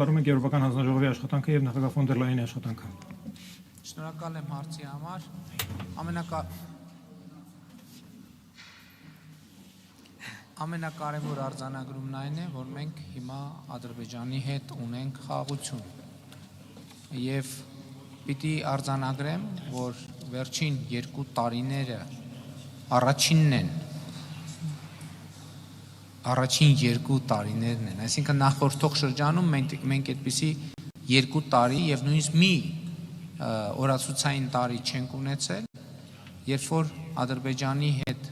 Բարում եք Եվրոպական հանձնաժողովի աշխատանքը եւ նախագահ ֆոն դեր Լայենի աշխատանքը։ Շնորհակալ եմ հարցի համար։ Ամենակարևոր արձանագրումն այն է, որ մենք հիմա Ադրբեջանի հետ ունենք խաղաղություն։ Եվ պիտի արձանագրեմ, որ վերջին 2 տարիները առաջին 2 տարիներն են, այսինքն նախորդող շրջանում մենք այդպիսի 2 տարի եւ նույնիսկ մի օրացուցային տարի չենք ունեցել, երբ որ Ադրբեջանի հետ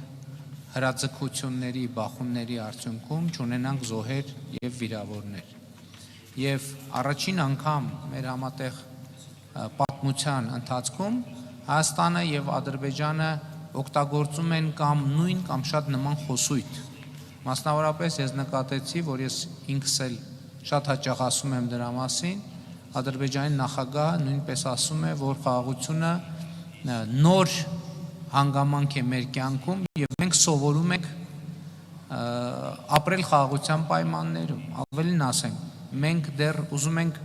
հրաձգությունների, բախումների արդյունքում չունենանք զոհեր եւ վիրավորներ։ Եվ առաջին անգամ մեր համատեղ պատմության ընթացքում Հայաստանը եւ Ադրբեջանը օգտագործում են կամ նույն կամ շատ նման խոսույթ։ Մասնավորապես ես նկատեցի, որ ես ինքս էլ շատ հաճախ ասում եմ դրա մասին, Ադրբեջանի նախագահը նույնպես ասում է, որ խաղաղությունը նոր հանգամանք է մեր կյանքում եւ մենք սովորում ենք ապրել խաղաղության պայմաններում, ավելին ասեմ, մենք դեռ ուզում ենք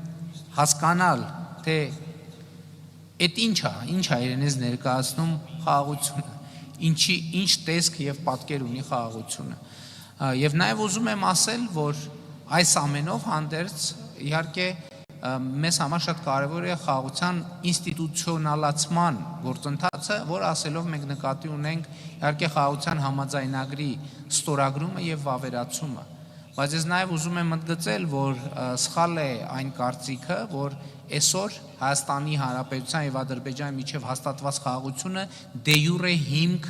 հասկանալ, թե այդ ինչ է իրենից ներկայացնում խաղաղությունը, ինչ տեսք եւ պատկեր ունի խաղաղությունը։ Եվ նաև ուզում եմ ասել, որ այս ամենով հանդերձ իհարկե մեզ համար շատ կարևոր է խաղաղության ինստիտուցիոնալացման գործընթացը, որ ասելով մենք նկատի ունենք իհարկե խաղաղության համաձայնագրի ստորագրումը եւ վավերացումը։ Բայց ես նաև ուզում եմ ընդգծել, որ սխալ է այն կարծիքը, որ այսօր Հայաստանի Հանրապետության եւ Ադրբեջանի միջև հաստատված խաղաղությունը դե յուրե հիմք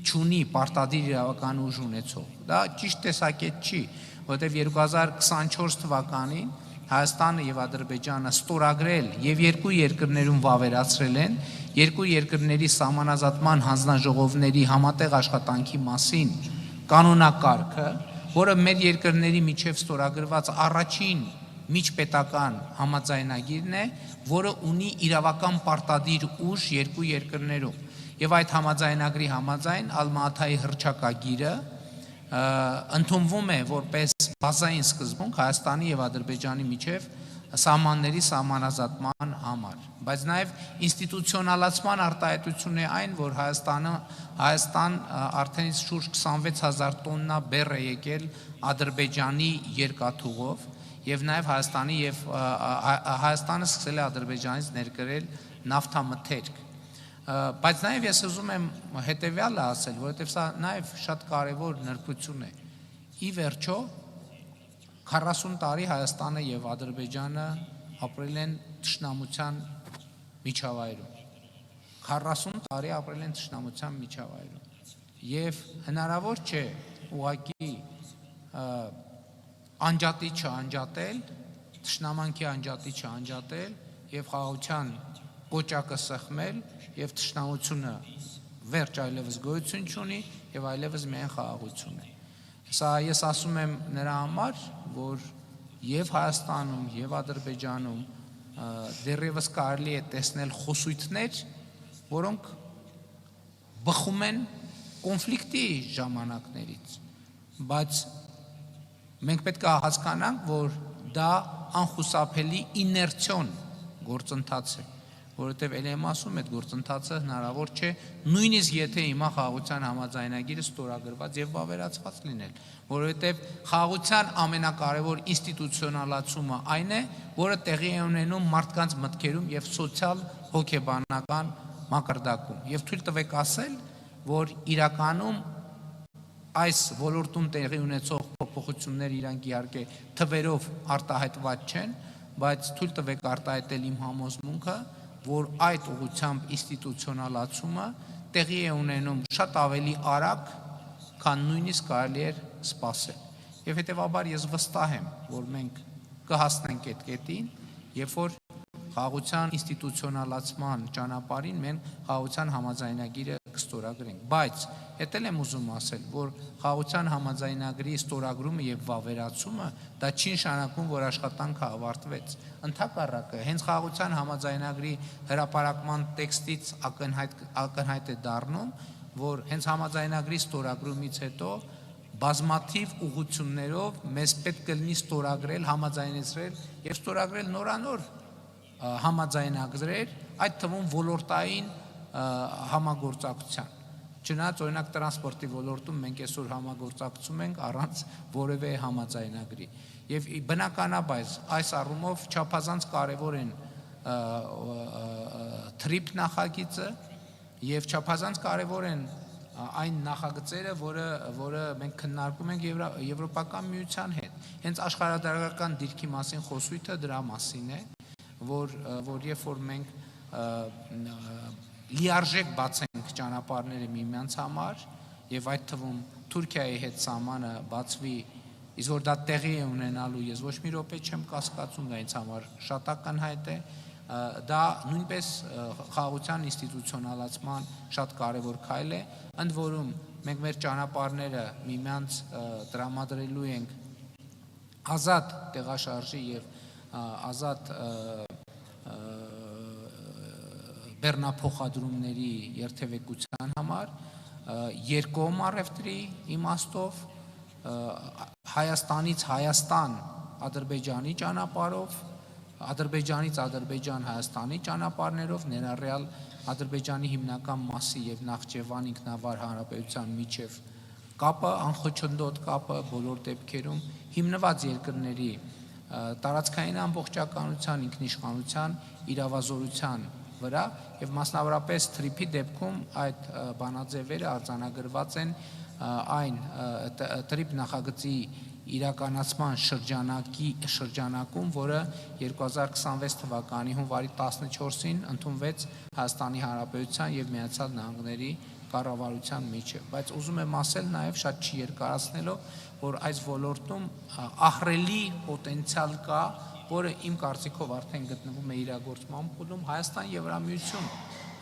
չունի պարտադիր իրավական ուժ ունեցող։ Դա ճիշտ տեսակետ չի, որովհետև 2024 թվականին Հայաստանը եւ Ադրբեջանը ստորագրել եւ 2 երկրներում վավերացրել են 2 երկրների սահմանազատման հանձնաժողովների համատեղ աշխատանքի մասին կանոնակարգը, որը մեր երկրների միջև ստորագրված առաջին միջպետական համաձայնագիրն է, որը ունի իրավական պարտադիր ուժ 2 երկրներում։ Եվ այդ համաձայնագրի համաձայն Ալմա-Աթայի հռչակագիրը ընդունվում է որպես բազային սկզբունք Հայաստանի եւ Ադրբեջանի միջև սահմանների սահմանազատման համար։ Բայց նաեւ ինստիտուցիոնալացման արտահայտություն է այն, որ Հայաստան արդեն շուրջ 26000 տոննա բեռ է եկել Ադրբեջանի երկաթուղով եւ նաեւ Հայաստանը սկսել է Ադրբեջանից ներկրել նավթամթերք։ Բայց նաև ես ուզում եմ հետևյալը ասել, որովհետև սա նաև շատ կարևոր նրբություն է։ Ի վերջո 40 տարի Հայաստանը եւ Ադրբեջանը ապրել են թշնամության միջավայրում։ 40 տարի ապրել են թշնամության միջավայրում։ Եվ հնարավոր չէ ուղղակի անջատի չանջատել, թշնամանքի անջատի չանջատել եւ խաղաղության կոճակը սեղմել եւ թշնամությունը վերջ այլևս գոյություն չունի եւ այլևս միայն խաղաղություն է։ Սա ես ասում եմ նրա համար, որ եւ Հայաստանում եւ Ադրբեջանում դեռևս կարելի է տեսնել խոսույթներ, որոնք բխում են կոնֆլիկտի ժամանակներից, բայց մենք պետք է հասկանանք, որ դա անխուսափելի իներցիոն գործընթաց է, որովհետև ել եմ ասում, այդ գործընթացը հնարավոր չէ, նույնիսկ եթե հիմա խաղաղության համաձայնագիրը ստորագրված եւ վավերացված լինել, որովհետև խաղաղության ամենակարևոր ինստիտուցիոնալացումը այն է, որը տեղի է ունենում մարդկանց մտքերում եւ սոցիալ հոգեբանական մակարդակում։ Եվ թույլ տվեք ասել, որ իրականում այս ոլորտում տեղի ունեցող փոփոխությունները իրանք իհարկե թվերով արտահայտված չեն, բայց թույլ տվեք արտահայտել իմ համոզմունքը, որ այդ ուղղությամբ ինստիտուցիոնալացումը տեղի է ունենում շատ ավելի արագ, քան նույնիսկ կարելի էր սպասել։ Եվ հետևաբար ես վստահ եմ, որ մենք կհասնենք այդ կետին, երբ որ խաղաղության ինստիտուցիոնալացման ճանապարհին մենք խաղաղության համաձայնագիրը կստորագրենք։ Բայց հետ եմ ուզում ասել, որ խաղաղության համաձայնագրի ստորագրումը եւ վավերացումը դա չի նշանակում, որ աշխատանքը ավարտվեց։ Ընդհակառակը, հենց խաղաղության համաձայնագրի հրապարակման տեքստից ակնհայտ է դառնում, որ հենց համաձայնագրի ստորագրումից հետո բազմաթիվ ուղղություններով մեզ պետք կլինի ստորագրել, համաձայնեցրել եւ ստորագրել նորանոր համաձայնագրեր, այդ թվում ոլորտային համագործակցության։ Չնայած օրինակ տրանսպորտի ոլորտում մենք այսօր համագործակցում ենք առանց որևէ համաձայնագրի։ Եվ բնականաբար այս առումով չափազանց կարևոր են TRIP նախագիծը եւ չափազանց կարևոր են այն նախագծերը, որը մենք քննարկում ենք Եվրոպական միության հետ։ Հենց աշխարհագրական դիրքի մասին խոսույթը դրա մասին է, որ երբ որ մենք լիարժեք բացենք ճանապարհները միմյանց համար եւ այդ թվում Թուրքիայի հետ սահմանը բացվի, իսկ որ դա տեղի է ունենալու, ես ոչ մի րոպե չեմ կասկածում, դա ինձ համար շատ ակնհայտ է, դա նույնպես խաղաղության ինստիտուցիոնալացման շատ կարևոր քայլ է, ընդ որում մենք մեր ճանապարհները միմյանց տրամադրելու ենք ազատ տեղաշարժի եւ ազատ բեռնափոխադրումների երթևեկության համար, երկկողմ առևտրի իմաստով, Հայաստանից Հայաստան Ադրբեջանի ճանապարհով, Ադրբեջանից Ադրբեջան Հայաստանի ճանապարհներով, ներառյալ Ադրբեջանի հիմնական մասի եւ Նախճեվան ինքնավար հանրապետության միջև կապը, անխոչնդոտ կապը բոլոր դեպքերում հիմնված երկրների տարածքային ամբողջականության, ինքնիշխանության, իրավազորության վրա եւ մասնավորապես TRIP-ի դեպքում այդ բանաձևերը արձանագրված են այն TRIP նախագծի իրականացման շրջանակում, որը 2026 թվականի հունվարի 14-ին ընդունվեց Հայաստանի Հանրապետության եւ Միացյալ Նահանգների կառավարության միջև, բայց ուզում եմ ասել նաեւ շատ չերկարացնելով, որ այս ոլորտում ահռելի պոտենցիալ կա, որը իմ կարծիքով արդեն գտնվում է իրագործման փուլում Հայաստան-Եվրամիություն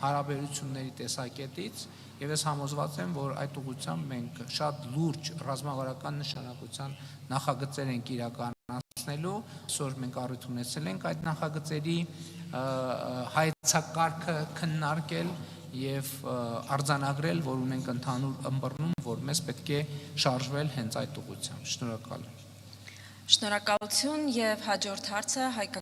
հարաբերությունների տեսակետից, եւ ես համոզված եմ, որ այդ ուղղությամբ մենք շատ լուրջ ռազմավարական նշանակության նախագծեր ենք իրականացնելու, այսօր մենք առիթ ունեցել ենք այդ նախագծերի հայեցակարգը քննարկել եւ արձանագրել, որ ունենք ընդհանուր ըմբռնում, որ մեզ պետք է շարժվել հենց այդ ուղղությամբ։ Շնորհակալ եմ։ Շնորհակալություն եւ հաջորդ հարցը